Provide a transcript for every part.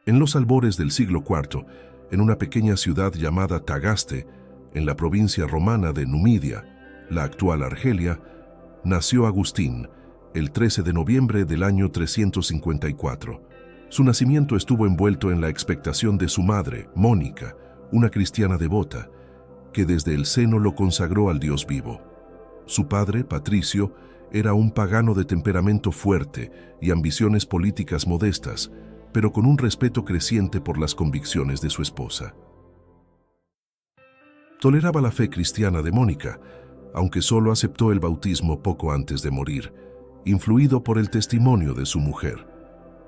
En los albores del siglo IV, en una pequeña ciudad llamada Tagaste, en la provincia romana de Numidia, la actual Argelia, nació Agustín, el 13 de noviembre del año 354. Su nacimiento estuvo envuelto en la expectación de su madre, Mónica, una cristiana devota, que desde el seno lo consagró al Dios vivo. Su padre, Patricio, era un pagano de temperamento fuerte y ambiciones políticas modestas, pero con un respeto creciente por las convicciones de su esposa. Toleraba la fe cristiana de Mónica, aunque solo aceptó el bautismo poco antes de morir, influido por el testimonio de su mujer.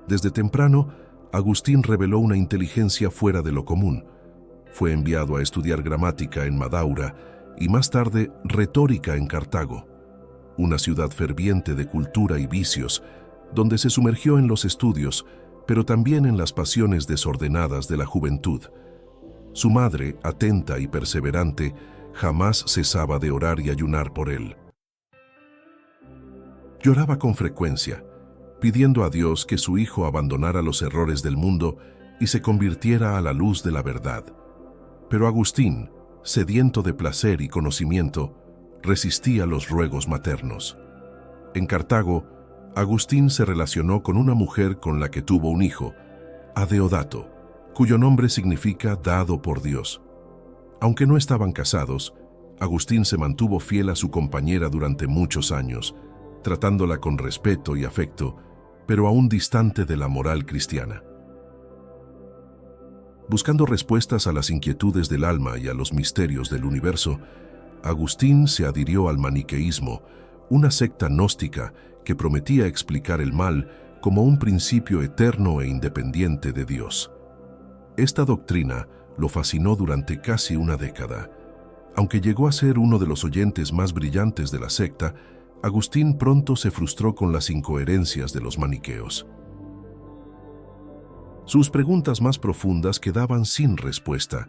Desde temprano, Agustín reveló una inteligencia fuera de lo común. Fue enviado a estudiar gramática en Madaura y más tarde retórica en Cartago, una ciudad ferviente de cultura y vicios, donde se sumergió en los estudios, pero también en las pasiones desordenadas de la juventud. Su madre, atenta y perseverante, jamás cesaba de orar y ayunar por él. Lloraba con frecuencia, pidiendo a Dios que su hijo abandonara los errores del mundo y se convirtiera a la luz de la verdad. Pero Agustín, sediento de placer y conocimiento, resistía los ruegos maternos. En Cartago, Agustín se relacionó con una mujer con la que tuvo un hijo, Adeodato, cuyo nombre significa dado por Dios. Aunque no estaban casados, Agustín se mantuvo fiel a su compañera durante muchos años, tratándola con respeto y afecto, pero aún distante de la moral cristiana. Buscando respuestas a las inquietudes del alma y a los misterios del universo, Agustín se adhirió al maniqueísmo, una secta gnóstica que prometía explicar el mal como un principio eterno e independiente de Dios. Esta doctrina lo fascinó durante casi una década. Aunque llegó a ser uno de los oyentes más brillantes de la secta, Agustín pronto se frustró con las incoherencias de los maniqueos. Sus preguntas más profundas quedaban sin respuesta,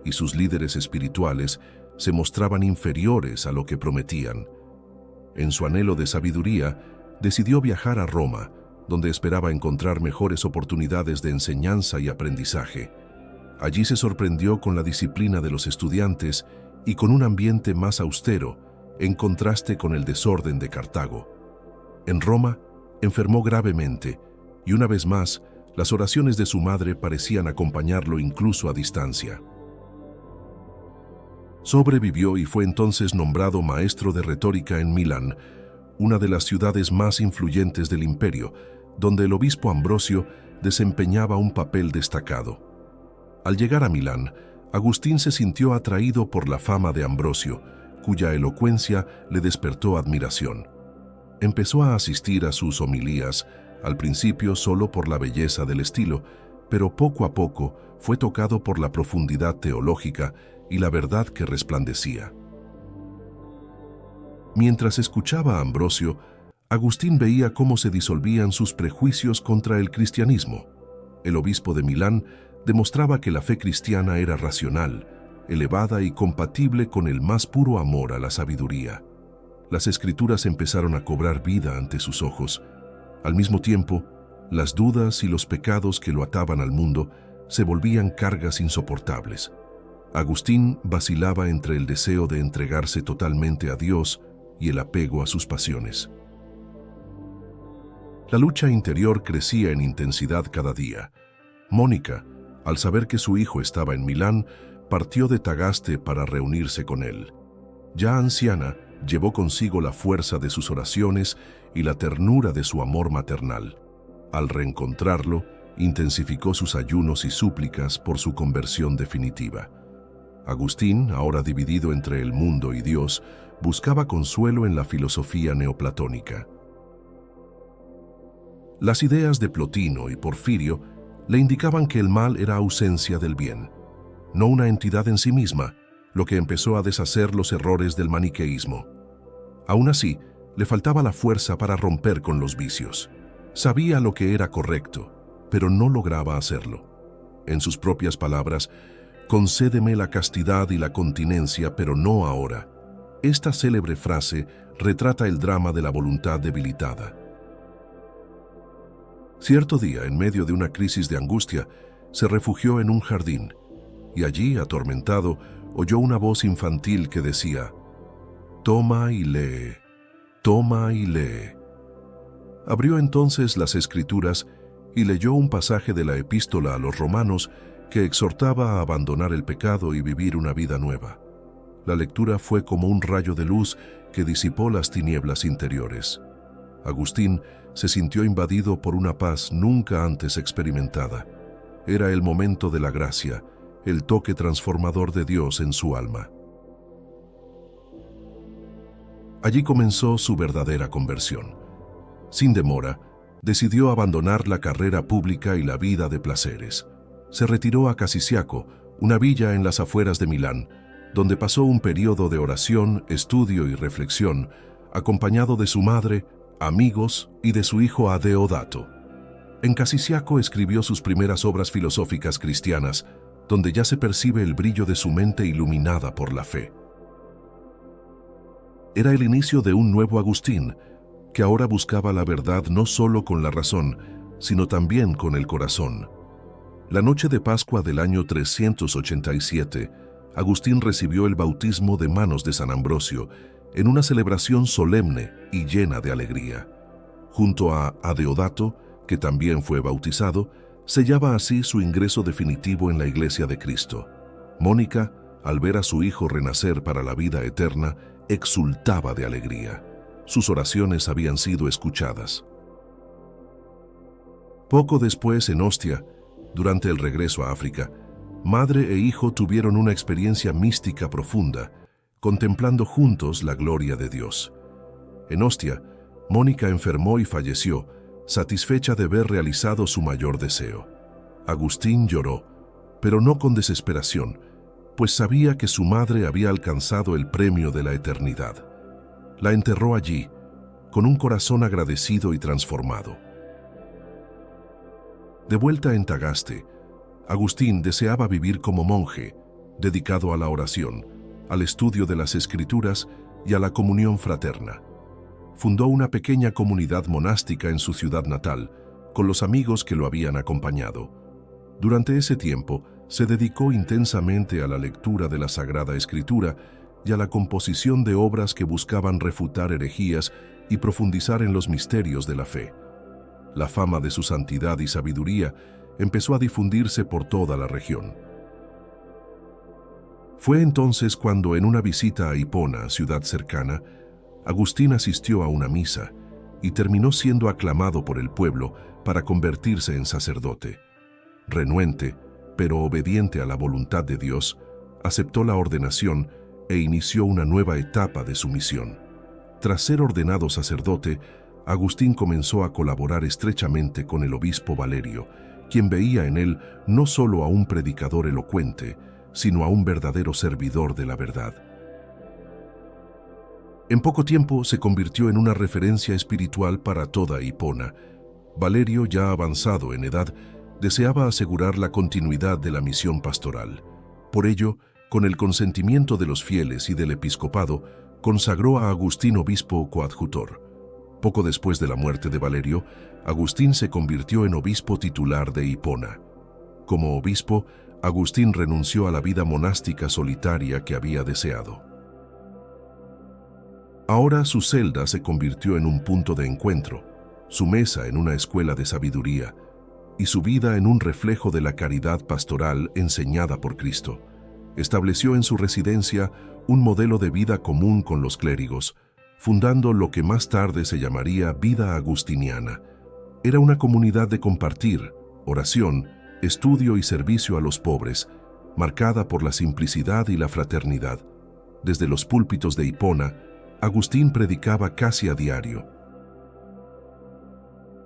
y sus líderes espirituales se mostraban inferiores a lo que prometían. En su anhelo de sabiduría, decidió viajar a Roma, donde esperaba encontrar mejores oportunidades de enseñanza y aprendizaje. Allí se sorprendió con la disciplina de los estudiantes y con un ambiente más austero, en contraste con el desorden de Cartago. En Roma, enfermó gravemente, y una vez más, las oraciones de su madre parecían acompañarlo incluso a distancia. Sobrevivió y fue entonces nombrado maestro de retórica en Milán, una de las ciudades más influyentes del imperio, donde el obispo Ambrosio desempeñaba un papel destacado. Al llegar a Milán, Agustín se sintió atraído por la fama de Ambrosio, cuya elocuencia le despertó admiración. Empezó a asistir a sus homilías, al principio solo por la belleza del estilo, pero poco a poco fue tocado por la profundidad teológica y la verdad que resplandecía. Mientras escuchaba a Ambrosio, Agustín veía cómo se disolvían sus prejuicios contra el cristianismo. El obispo de Milán demostraba que la fe cristiana era racional, elevada y compatible con el más puro amor a la sabiduría. Las escrituras empezaron a cobrar vida ante sus ojos. Al mismo tiempo, las dudas y los pecados que lo ataban al mundo se volvían cargas insoportables. Agustín vacilaba entre el deseo de entregarse totalmente a Dios y el apego a sus pasiones. La lucha interior crecía en intensidad cada día. Mónica, al saber que su hijo estaba en Milán, partió de Tagaste para reunirse con él. Ya anciana, llevó consigo la fuerza de sus oraciones y la ternura de su amor maternal. Al reencontrarlo, intensificó sus ayunos y súplicas por su conversión definitiva. Agustín, ahora dividido entre el mundo y Dios, buscaba consuelo en la filosofía neoplatónica. Las ideas de Plotino y Porfirio le indicaban que el mal era ausencia del bien, no una entidad en sí misma, lo que empezó a deshacer los errores del maniqueísmo. Aún así, le faltaba la fuerza para romper con los vicios. Sabía lo que era correcto, pero no lograba hacerlo. En sus propias palabras, «Concédeme la castidad y la continencia, pero no ahora». Esta célebre frase retrata el drama de la voluntad debilitada. Cierto día, en medio de una crisis de angustia, se refugió en un jardín, y allí, atormentado, oyó una voz infantil que decía: «Toma y lee, toma y lee». Abrió entonces las Escrituras y leyó un pasaje de la Epístola a los Romanos que exhortaba a abandonar el pecado y vivir una vida nueva. La lectura fue como un rayo de luz que disipó las tinieblas interiores. Agustín se sintió invadido por una paz nunca antes experimentada. Era el momento de la gracia, el toque transformador de Dios en su alma. Allí comenzó su verdadera conversión. Sin demora, decidió abandonar la carrera pública y la vida de placeres. Se retiró a Casiciaco, una villa en las afueras de Milán, donde pasó un periodo de oración, estudio y reflexión, acompañado de su madre, amigos y de su hijo Adeodato. En Casiciaco escribió sus primeras obras filosóficas cristianas, donde ya se percibe el brillo de su mente iluminada por la fe. Era el inicio de un nuevo Agustín, que ahora buscaba la verdad no solo con la razón, sino también con el corazón. La noche de Pascua del año 387, Agustín recibió el bautismo de manos de San Ambrosio en una celebración solemne y llena de alegría. Junto a Adeodato, que también fue bautizado, sellaba así su ingreso definitivo en la Iglesia de Cristo. Mónica, al ver a su hijo renacer para la vida eterna, exultaba de alegría. Sus oraciones habían sido escuchadas. Poco después, en Ostia, durante el regreso a África, madre e hijo tuvieron una experiencia mística profunda, contemplando juntos la gloria de Dios. En Ostia, Mónica enfermó y falleció, satisfecha de ver realizado su mayor deseo. Agustín lloró, pero no con desesperación, pues sabía que su madre había alcanzado el premio de la eternidad. La enterró allí, con un corazón agradecido y transformado. De vuelta en Tagaste, Agustín deseaba vivir como monje, dedicado a la oración, al estudio de las Escrituras y a la comunión fraterna. Fundó una pequeña comunidad monástica en su ciudad natal, con los amigos que lo habían acompañado. Durante ese tiempo, se dedicó intensamente a la lectura de la Sagrada Escritura y a la composición de obras que buscaban refutar herejías y profundizar en los misterios de la fe. La fama de su santidad y sabiduría empezó a difundirse por toda la región. Fue entonces cuando, en una visita a Hipona, ciudad cercana, Agustín asistió a una misa y terminó siendo aclamado por el pueblo para convertirse en sacerdote. Renuente, pero obediente a la voluntad de Dios, aceptó la ordenación e inició una nueva etapa de su misión. Tras ser ordenado sacerdote, Agustín comenzó a colaborar estrechamente con el obispo Valerio, quien veía en él no solo a un predicador elocuente, sino a un verdadero servidor de la verdad. En poco tiempo se convirtió en una referencia espiritual para toda Hipona. Valerio, ya avanzado en edad, deseaba asegurar la continuidad de la misión pastoral. Por ello, con el consentimiento de los fieles y del episcopado, consagró a Agustín obispo coadjutor. Poco después de la muerte de Valerio, Agustín se convirtió en obispo titular de Hipona. Como obispo, Agustín renunció a la vida monástica solitaria que había deseado. Ahora su celda se convirtió en un punto de encuentro, su mesa en una escuela de sabiduría y su vida en un reflejo de la caridad pastoral enseñada por Cristo. Estableció en su residencia un modelo de vida común con los clérigos, fundando lo que más tarde se llamaría vida agustiniana. Era una comunidad de compartir, oración, estudio y servicio a los pobres, marcada por la simplicidad y la fraternidad. Desde los púlpitos de Hipona, Agustín predicaba casi a diario.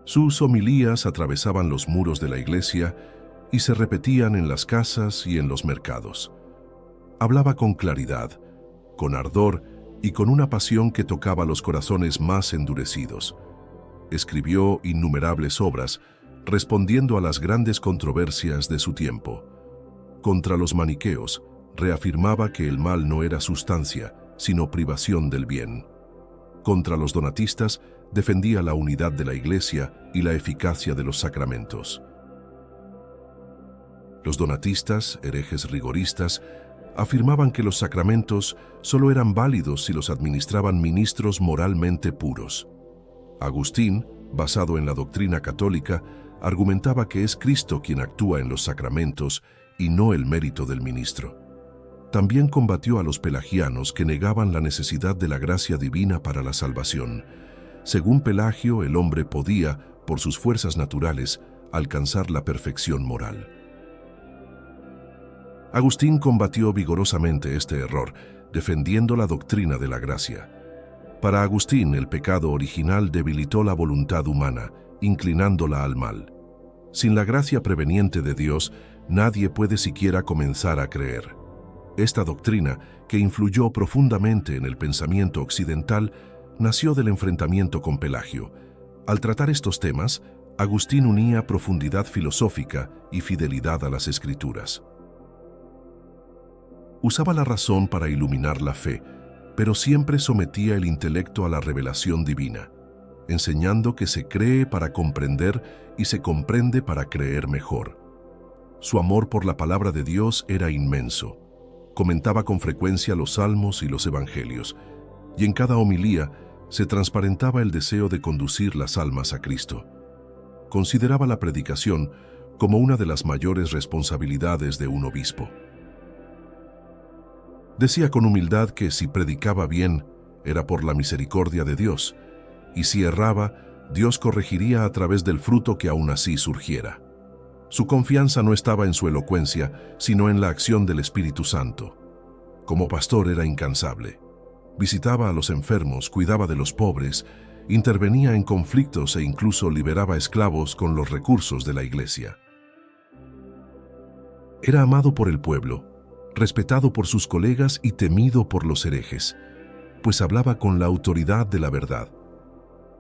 Sus homilías atravesaban los muros de la iglesia y se repetían en las casas y en los mercados. Hablaba con claridad, con ardor y con una pasión que tocaba los corazones más endurecidos. Escribió innumerables obras, respondiendo a las grandes controversias de su tiempo. Contra los maniqueos, reafirmaba que el mal no era sustancia, sino privación del bien. Contra los donatistas, defendía la unidad de la Iglesia y la eficacia de los sacramentos. Los donatistas, herejes rigoristas, afirmaban que los sacramentos solo eran válidos si los administraban ministros moralmente puros. Agustín, basado en la doctrina católica, argumentaba que es Cristo quien actúa en los sacramentos y no el mérito del ministro. También combatió a los pelagianos que negaban la necesidad de la gracia divina para la salvación. Según Pelagio, el hombre podía, por sus fuerzas naturales, alcanzar la perfección moral. Agustín combatió vigorosamente este error, defendiendo la doctrina de la gracia. Para Agustín, el pecado original debilitó la voluntad humana, inclinándola al mal. Sin la gracia preveniente de Dios, nadie puede siquiera comenzar a creer. Esta doctrina, que influyó profundamente en el pensamiento occidental, nació del enfrentamiento con Pelagio. Al tratar estos temas, Agustín unía profundidad filosófica y fidelidad a las Escrituras. Usaba la razón para iluminar la fe, pero siempre sometía el intelecto a la revelación divina, enseñando que se cree para comprender y se comprende para creer mejor. Su amor por la palabra de Dios era inmenso. Comentaba con frecuencia los salmos y los evangelios, y en cada homilía se transparentaba el deseo de conducir las almas a Cristo. Consideraba la predicación como una de las mayores responsabilidades de un obispo. Decía con humildad que si predicaba bien, era por la misericordia de Dios, y si erraba, Dios corregiría a través del fruto que aún así surgiera. Su confianza no estaba en su elocuencia, sino en la acción del Espíritu Santo. Como pastor era incansable. Visitaba a los enfermos, cuidaba de los pobres, intervenía en conflictos e incluso liberaba esclavos con los recursos de la Iglesia. Era amado por el pueblo, respetado por sus colegas y temido por los herejes, pues hablaba con la autoridad de la verdad.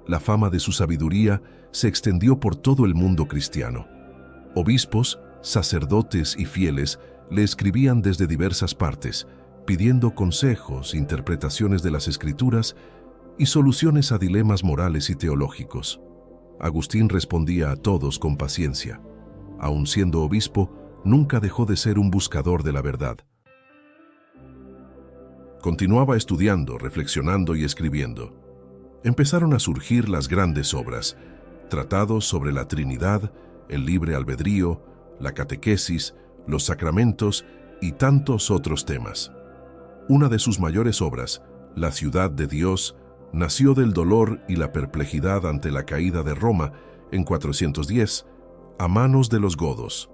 La fama de su sabiduría se extendió por todo el mundo cristiano. Obispos, sacerdotes y fieles le escribían desde diversas partes, pidiendo consejos, interpretaciones de las Escrituras y soluciones a dilemas morales y teológicos. Agustín respondía a todos con paciencia. Aun siendo obispo, nunca dejó de ser un buscador de la verdad. Continuaba estudiando, reflexionando y escribiendo. Empezaron a surgir las grandes obras, tratados sobre la Trinidad, el libre albedrío, la catequesis, los sacramentos y tantos otros temas. Una de sus mayores obras, La ciudad de Dios, nació del dolor y la perplejidad ante la caída de Roma en 410, a manos de los godos.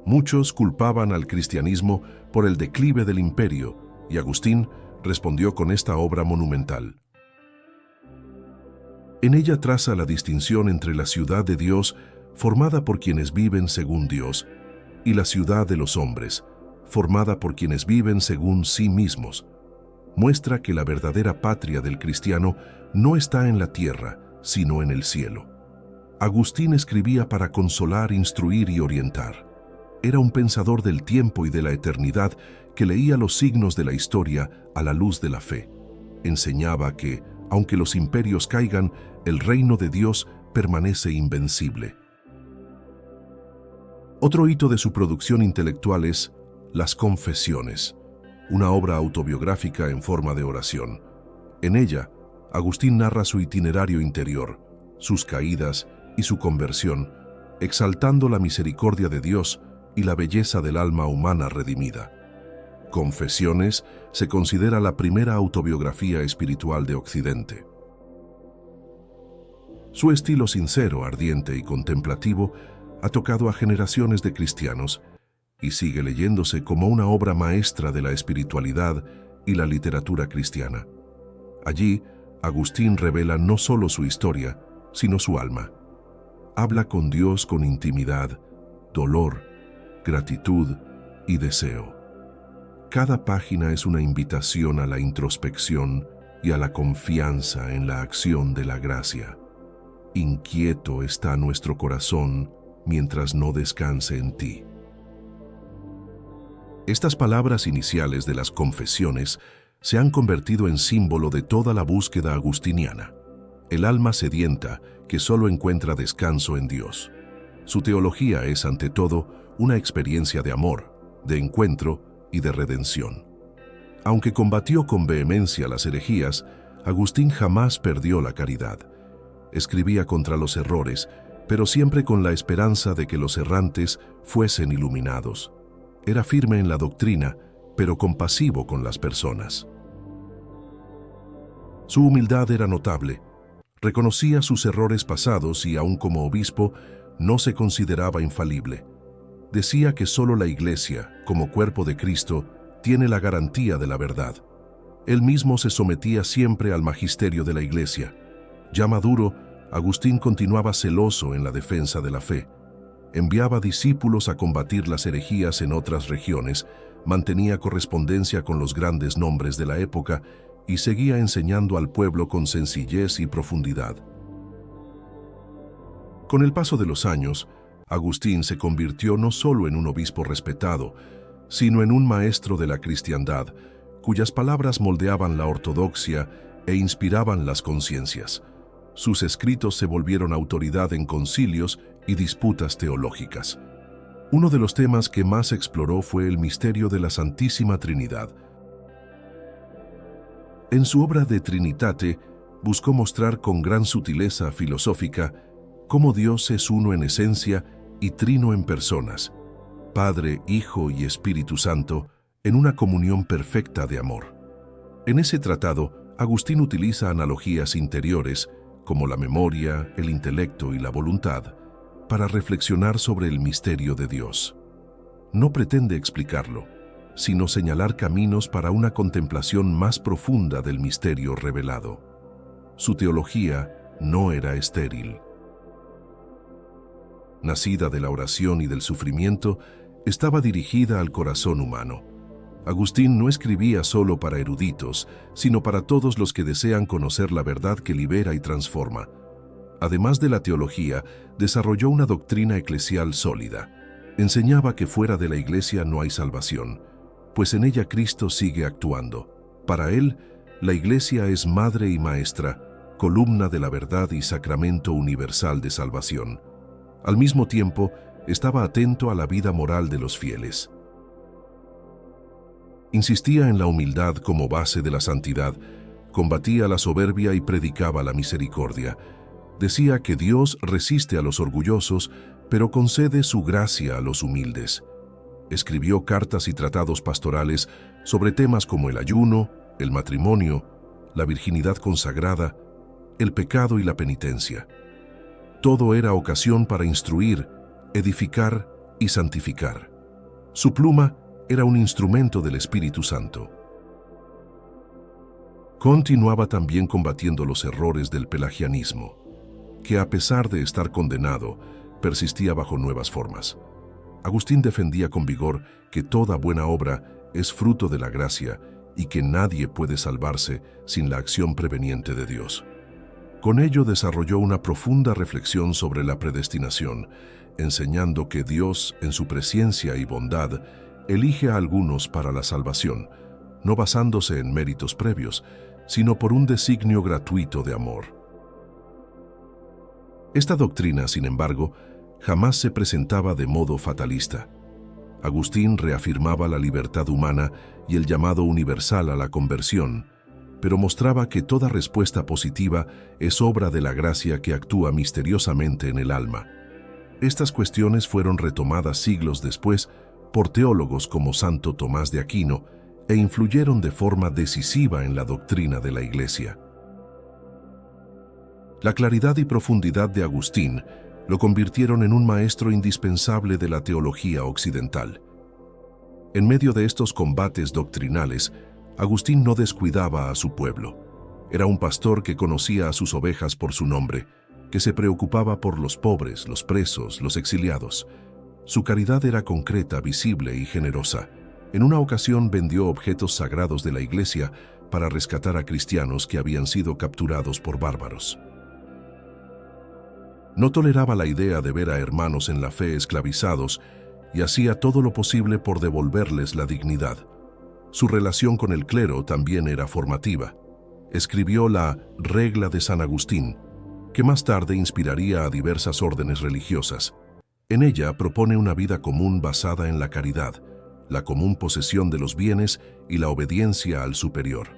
Muchos culpaban al cristianismo por el declive del imperio, y Agustín respondió con esta obra monumental. En ella traza la distinción entre la ciudad de Dios, formada por quienes viven según Dios, y la ciudad de los hombres, formada por quienes viven según sí mismos. Muestra que la verdadera patria del cristiano no está en la tierra, sino en el cielo. Agustín escribía para consolar, instruir y orientar. Era un pensador del tiempo y de la eternidad que leía los signos de la historia a la luz de la fe. Enseñaba que, aunque los imperios caigan, el reino de Dios permanece invencible. Otro hito de su producción intelectual es Las Confesiones, una obra autobiográfica en forma de oración. En ella, Agustín narra su itinerario interior, sus caídas y su conversión, exaltando la misericordia de Dios y la belleza del alma humana redimida. Confesiones se considera la primera autobiografía espiritual de Occidente. Su estilo sincero, ardiente y contemplativo ha tocado a generaciones de cristianos y sigue leyéndose como una obra maestra de la espiritualidad y la literatura cristiana. Allí, Agustín revela no solo su historia, sino su alma. Habla con Dios con intimidad, dolor, gratitud y deseo. Cada página es una invitación a la introspección y a la confianza en la acción de la gracia. Inquieto está nuestro corazón mientras no descanse en ti. Estas palabras iniciales de las Confesiones se han convertido en símbolo de toda la búsqueda agustiniana. el alma sedienta que solo encuentra descanso en Dios. Su teología es, ante todo, una experiencia de amor, de encuentro y de redención. Aunque combatió con vehemencia las herejías, Agustín jamás perdió la caridad. Escribía contra los errores, pero siempre con la esperanza de que los errantes fuesen iluminados. Era firme en la doctrina, pero compasivo con las personas. Su humildad era notable. Reconocía sus errores pasados y, aun como obispo, no se consideraba infalible. Decía que solo la Iglesia, como cuerpo de Cristo, tiene la garantía de la verdad. Él mismo se sometía siempre al magisterio de la Iglesia. Ya maduro, Agustín continuaba celoso en la defensa de la fe. Enviaba discípulos a combatir las herejías en otras regiones, mantenía correspondencia con los grandes nombres de la época y seguía enseñando al pueblo con sencillez y profundidad. Con el paso de los años, Agustín se convirtió no solo en un obispo respetado, sino en un maestro de la cristiandad, cuyas palabras moldeaban la ortodoxia e inspiraban las conciencias. Sus escritos se volvieron autoridad en concilios y disputas teológicas. Uno de los temas que más exploró fue el misterio de la Santísima Trinidad. En su obra De Trinitate, buscó mostrar con gran sutileza filosófica cómo Dios es uno en esencia y trino en personas, Padre, Hijo y Espíritu Santo, en una comunión perfecta de amor. En ese tratado, Agustín utiliza analogías interiores, como la memoria, el intelecto y la voluntad, para reflexionar sobre el misterio de Dios. No pretende explicarlo, sino señalar caminos para una contemplación más profunda del misterio revelado. Su teología no era estéril. Nacida de la oración y del sufrimiento, estaba dirigida al corazón humano. Agustín no escribía solo para eruditos, sino para todos los que desean conocer la verdad que libera y transforma. Además de la teología, desarrolló una doctrina eclesial sólida. Enseñaba que fuera de la Iglesia no hay salvación, pues en ella Cristo sigue actuando. Para él, la Iglesia es madre y maestra, columna de la verdad y sacramento universal de salvación. Al mismo tiempo, estaba atento a la vida moral de los fieles. Insistía en la humildad como base de la santidad, combatía la soberbia y predicaba la misericordia. Decía que Dios resiste a los orgullosos, pero concede su gracia a los humildes. Escribió cartas y tratados pastorales sobre temas como el ayuno, el matrimonio, la virginidad consagrada, el pecado y la penitencia. Todo era ocasión para instruir, edificar y santificar. Su pluma era un instrumento del Espíritu Santo. Continuaba también combatiendo los errores del pelagianismo, que a pesar de estar condenado, persistía bajo nuevas formas. Agustín defendía con vigor que toda buena obra es fruto de la gracia y que nadie puede salvarse sin la acción preveniente de Dios. Con ello desarrolló una profunda reflexión sobre la predestinación, enseñando que Dios, en su presciencia y bondad, elige a algunos para la salvación, no basándose en méritos previos, sino por un designio gratuito de amor. Esta doctrina, sin embargo, jamás se presentaba de modo fatalista. Agustín reafirmaba la libertad humana y el llamado universal a la conversión, pero mostraba que toda respuesta positiva es obra de la gracia que actúa misteriosamente en el alma. Estas cuestiones fueron retomadas siglos después por teólogos como Santo Tomás de Aquino e influyeron de forma decisiva en la doctrina de la Iglesia. La claridad y profundidad de Agustín lo convirtieron en un maestro indispensable de la teología occidental. En medio de estos combates doctrinales, Agustín no descuidaba a su pueblo. Era un pastor que conocía a sus ovejas por su nombre, que se preocupaba por los pobres, los presos, los exiliados. Su caridad era concreta, visible y generosa. En una ocasión vendió objetos sagrados de la Iglesia para rescatar a cristianos que habían sido capturados por bárbaros. No toleraba la idea de ver a hermanos en la fe esclavizados y hacía todo lo posible por devolverles la dignidad. Su relación con el clero también era formativa. Escribió la Regla de San Agustín, que más tarde inspiraría a diversas órdenes religiosas. En ella propone una vida común basada en la caridad, la común posesión de los bienes y la obediencia al superior.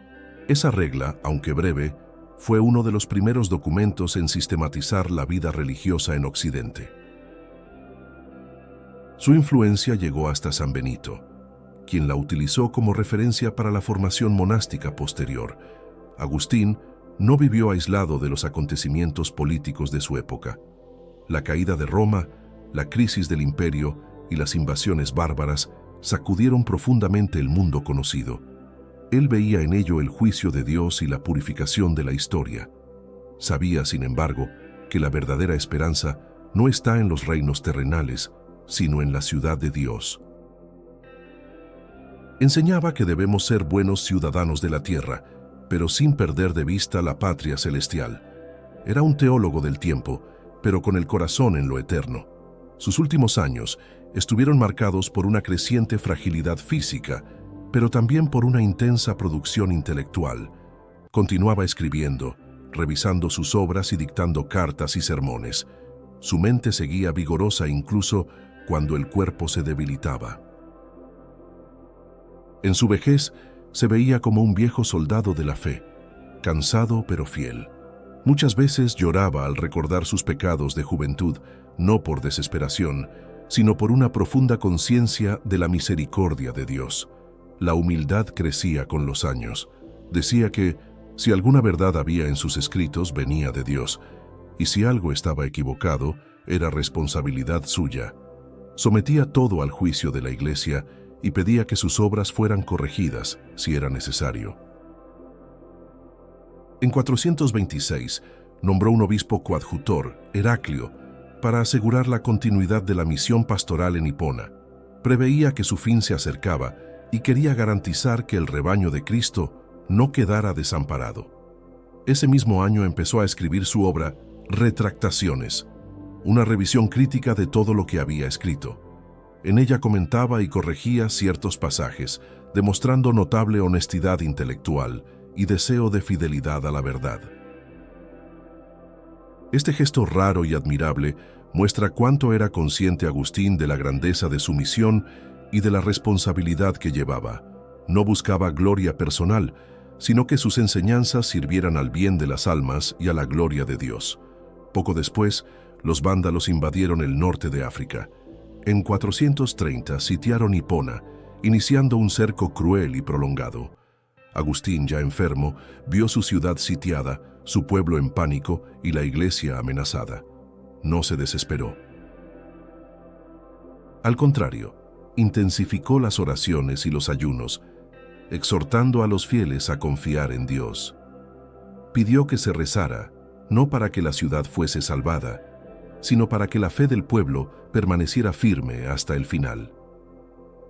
Esa regla, aunque breve, fue uno de los primeros documentos en sistematizar la vida religiosa en Occidente. Su influencia llegó hasta San Benito, quien la utilizó como referencia para la formación monástica posterior. Agustín no vivió aislado de los acontecimientos políticos de su época. La caída de Roma, la crisis del imperio y las invasiones bárbaras sacudieron profundamente el mundo conocido. Él veía en ello el juicio de Dios y la purificación de la historia. Sabía, sin embargo, que la verdadera esperanza no está en los reinos terrenales, sino en la ciudad de Dios. Enseñaba que debemos ser buenos ciudadanos de la tierra, pero sin perder de vista la patria celestial. Era un teólogo del tiempo, pero con el corazón en lo eterno. Sus últimos años estuvieron marcados por una creciente fragilidad física, pero también por una intensa producción intelectual. Continuaba escribiendo, revisando sus obras y dictando cartas y sermones. Su mente seguía vigorosa incluso cuando el cuerpo se debilitaba. En su vejez se veía como un viejo soldado de la fe, cansado pero fiel. Muchas veces lloraba al recordar sus pecados de juventud, no por desesperación, sino por una profunda conciencia de la misericordia de Dios. La humildad crecía con los años. Decía que, si alguna verdad había en sus escritos, venía de Dios, y si algo estaba equivocado, era responsabilidad suya. Sometía todo al juicio de la Iglesia y pedía que sus obras fueran corregidas, si era necesario. En 426, nombró un obispo coadjutor, Heraclio, para asegurar la continuidad de la misión pastoral en Hipona. Preveía que su fin se acercaba y quería garantizar que el rebaño de Cristo no quedara desamparado. Ese mismo año empezó a escribir su obra Retractaciones, una revisión crítica de todo lo que había escrito. En ella comentaba y corregía ciertos pasajes, demostrando notable honestidad intelectual y deseo de fidelidad a la verdad. Este gesto raro y admirable muestra cuánto era consciente Agustín de la grandeza de su misión y de la responsabilidad que llevaba. No buscaba gloria personal, sino que sus enseñanzas sirvieran al bien de las almas y a la gloria de Dios. Poco después, los vándalos invadieron el norte de África. En 430 sitiaron Hipona, iniciando un cerco cruel y prolongado. Agustín, ya enfermo, vio su ciudad sitiada, su pueblo en pánico y la iglesia amenazada. No se desesperó. Al contrario, intensificó las oraciones y los ayunos, exhortando a los fieles a confiar en Dios. Pidió que se rezara, no para que la ciudad fuese salvada, sino para que la fe del pueblo permaneciera firme hasta el final.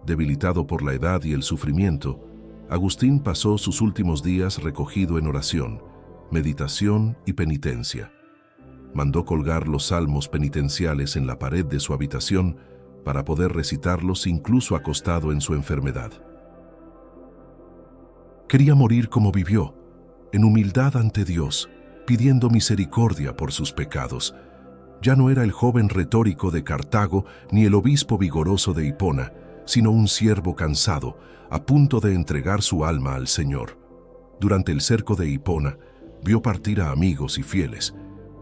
Debilitado por la edad y el sufrimiento, Agustín pasó sus últimos días recogido en oración, meditación y penitencia. Mandó colgar los salmos penitenciales en la pared de su habitación para poder recitarlos incluso acostado en su enfermedad. Quería morir como vivió, en humildad ante Dios, pidiendo misericordia por sus pecados. Ya no era el joven retórico de Cartago ni el obispo vigoroso de Hipona, sino un siervo cansado, a punto de entregar su alma al Señor. Durante el cerco de Hipona, vio partir a amigos y fieles,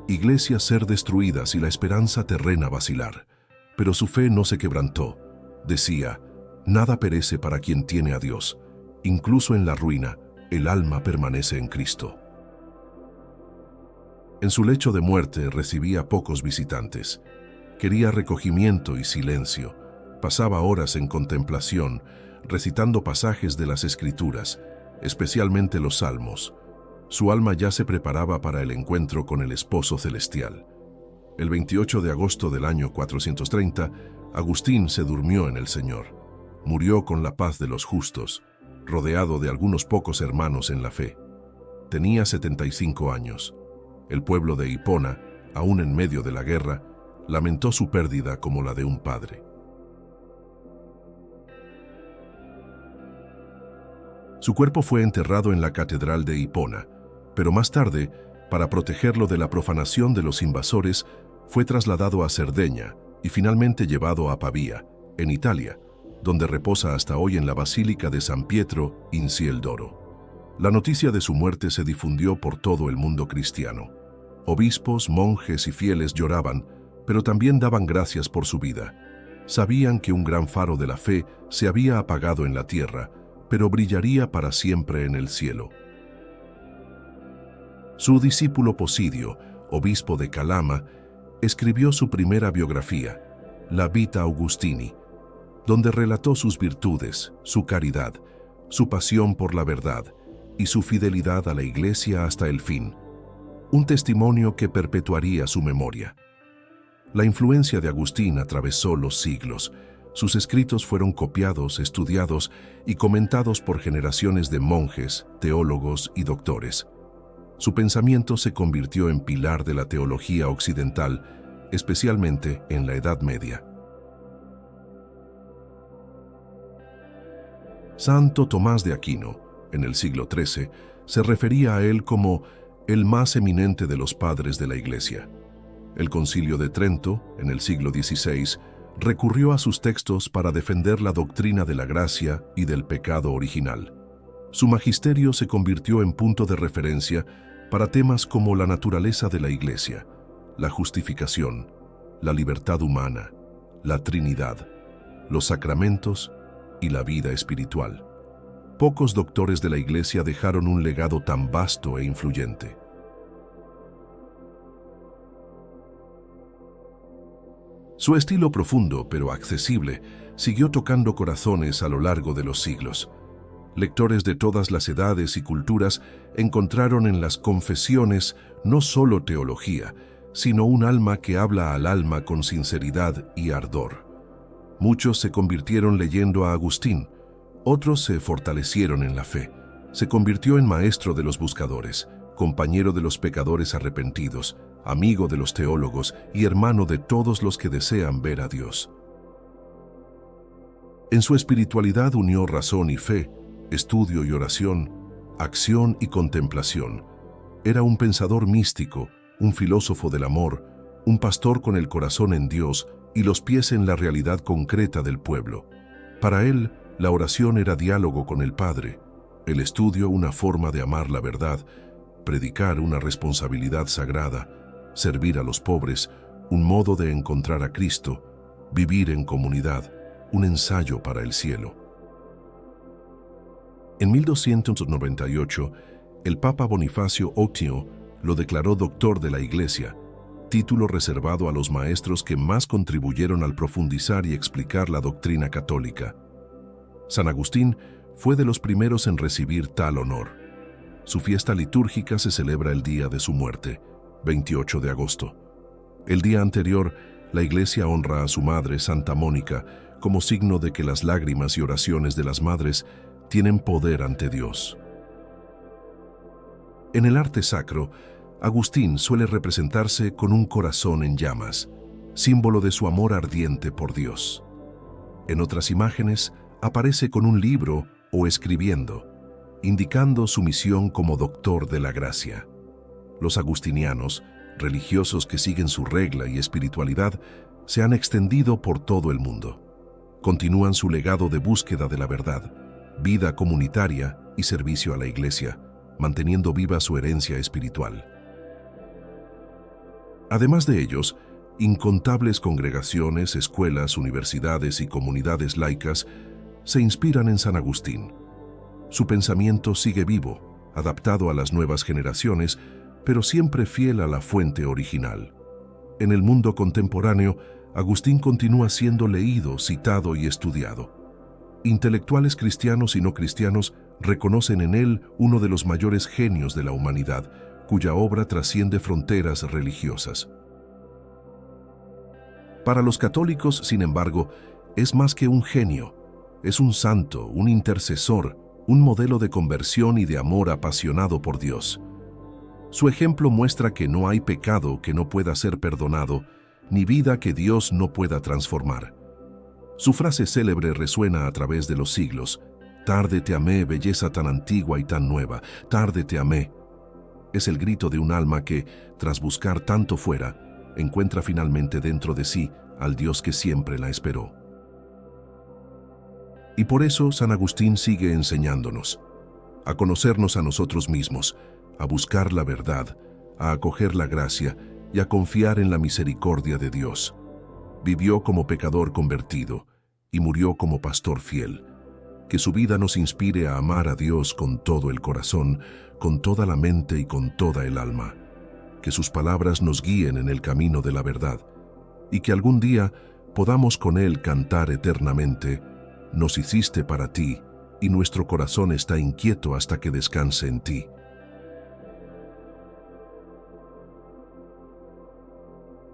iglesias ser destruidas y la esperanza terrena vacilar. Pero su fe no se quebrantó. Decía, nada perece para quien tiene a Dios. Incluso en la ruina, el alma permanece en Cristo. En su lecho de muerte recibía pocos visitantes. Quería recogimiento y silencio. Pasaba horas en contemplación, recitando pasajes de las Escrituras, especialmente los Salmos. Su alma ya se preparaba para el encuentro con el esposo celestial. El 28 de agosto del año 430, Agustín se durmió en el Señor. Murió con la paz de los justos, rodeado de algunos pocos hermanos en la fe. Tenía 75 años. El pueblo de Hipona, aún en medio de la guerra, lamentó su pérdida como la de un padre. Su cuerpo fue enterrado en la catedral de Hipona, pero más tarde Para protegerlo de la profanación de los invasores, fue trasladado a Cerdeña y finalmente llevado a Pavía, en Italia, donde reposa hasta hoy en la Basílica de San Pietro in Ciel d'Oro. La noticia de su muerte se difundió por todo el mundo cristiano. Obispos, monjes y fieles lloraban, pero también daban gracias por su vida. Sabían que un gran faro de la fe se había apagado en la tierra, pero brillaría para siempre en el cielo. Su discípulo Posidio, obispo de Calama, escribió su primera biografía, la Vita Augustini, donde relató sus virtudes, su caridad, su pasión por la verdad y su fidelidad a la Iglesia hasta el fin, un testimonio que perpetuaría su memoria. La influencia de Agustín atravesó los siglos. Sus escritos fueron copiados, estudiados y comentados por generaciones de monjes, teólogos y doctores. Su pensamiento se convirtió en pilar de la teología occidental, especialmente en la Edad Media. Santo Tomás de Aquino, en el siglo XIII, se refería a él como el más eminente de los padres de la Iglesia. El Concilio de Trento, en el siglo XVI, recurrió a sus textos para defender la doctrina de la gracia y del pecado original. Su magisterio se convirtió en punto de referencia para temas como la naturaleza de la Iglesia, la justificación, la libertad humana, la Trinidad, los sacramentos y la vida espiritual. Pocos doctores de la Iglesia dejaron un legado tan vasto e influyente. Su estilo profundo, pero accesible, siguió tocando corazones a lo largo de los siglos. Lectores de todas las edades y culturas encontraron en las confesiones no solo teología, sino un alma que habla al alma con sinceridad y ardor. Muchos se convirtieron leyendo a Agustín, otros se fortalecieron en la fe. Se convirtió en maestro de los buscadores, compañero de los pecadores arrepentidos, amigo de los teólogos y hermano de todos los que desean ver a Dios. En su espiritualidad unió razón y fe, estudio y oración, acción y contemplación. Era un pensador místico, un filósofo del amor, un pastor con el corazón en Dios y los pies en la realidad concreta del pueblo. Para él, la oración era diálogo con el Padre, el estudio una forma de amar la verdad, predicar una responsabilidad sagrada, servir a los pobres, un modo de encontrar a Cristo, vivir en comunidad, un ensayo para el cielo. En 1298, el Papa Bonifacio VIII lo declaró doctor de la Iglesia, título reservado a los maestros que más contribuyeron al profundizar y explicar la doctrina católica. San Agustín fue de los primeros en recibir tal honor. Su fiesta litúrgica se celebra el día de su muerte, 28 de agosto. El día anterior, la Iglesia honra a su madre, Santa Mónica, como signo de que las lágrimas y oraciones de las madres tienen poder ante Dios. En el arte sacro, Agustín suele representarse con un corazón en llamas, símbolo de su amor ardiente por Dios. En otras imágenes, aparece con un libro o escribiendo, indicando su misión como doctor de la gracia. Los agustinianos, religiosos que siguen su regla y espiritualidad, se han extendido por todo el mundo. Continúan su legado de búsqueda de la verdad, vida comunitaria y servicio a la Iglesia, manteniendo viva su herencia espiritual. Además de ellos, incontables congregaciones, escuelas, universidades y comunidades laicas se inspiran en San Agustín. Su pensamiento sigue vivo, adaptado a las nuevas generaciones, pero siempre fiel a la fuente original. En el mundo contemporáneo, Agustín continúa siendo leído, citado y estudiado. Intelectuales cristianos y no cristianos reconocen en él uno de los mayores genios de la humanidad, cuya obra trasciende fronteras religiosas. Para los católicos, sin embargo, es más que un genio. Es un santo, un intercesor, un modelo de conversión y de amor apasionado por Dios. Su ejemplo muestra que no hay pecado que no pueda ser perdonado, ni vida que Dios no pueda transformar. Su frase célebre resuena a través de los siglos: «Tarde te amé, belleza tan antigua y tan nueva, tarde te amé». Es el grito de un alma que, tras buscar tanto fuera, encuentra finalmente dentro de sí al Dios que siempre la esperó. Y por eso San Agustín sigue enseñándonos a conocernos a nosotros mismos, a buscar la verdad, a acoger la gracia y a confiar en la misericordia de Dios. Vivió como pecador convertido y murió como pastor fiel. Que su vida nos inspire a amar a Dios con todo el corazón, con toda la mente y con toda el alma. Que sus palabras nos guíen en el camino de la verdad y que algún día podamos con Él cantar eternamente: nos hiciste para ti y nuestro corazón está inquieto hasta que descanse en ti.